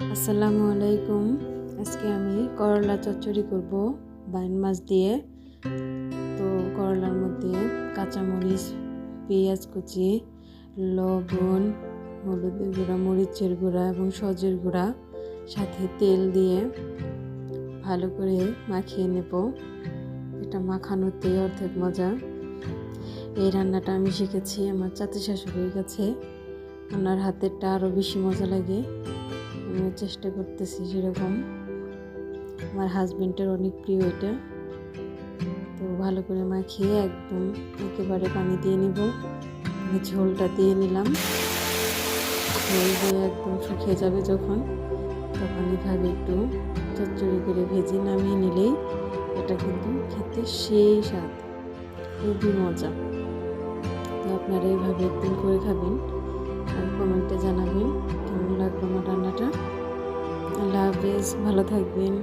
আসসালামু আলাইকুম। আজকে আমি করলা চচ্চড়ি করব বাইন মাছ দিয়ে। তো করলার মধ্যে কাঁচামরিচ, পেঁয়াজ কুচি, লবণ, হলুদের গুঁড়া, মরিচের গুঁড়া এবং সজের গুঁড়া সাথে তেল দিয়ে ভালো করে মাখিয়ে নেব। এটা মাখানোতে অর্ধেক মজা। এই রান্নাটা আমি শিখেছি আমার চাচি শাশুড়ির কাছে। ওনার হাতেরটা আরও বেশি মজা লাগে। আমি চেষ্টা করতেছি সেরকম। আমার হাজবেন্ডের অনেক প্রিয় এটা। তো ভালো করে মাখিয়ে একদম একেবারে পানি দিয়ে নিব। আমি ঝোলটা দিয়ে নিলাম। ঝোল দিয়ে একদম শুকিয়ে যাবে যখন, তখন এভাবে একটু চচ্চড়ি করে ভেজে নামিয়ে নিলেই এটা কিন্তু খেতে সেই স্বাদ, খুবই মজা। তো আপনারা এইভাবে একদিন করে খাবেন আর কমেন্টে জানাবেন কেমন লাগলো আমার রান্নাটা। আল্লাহ হাফেজ, ভালো থাকবেন।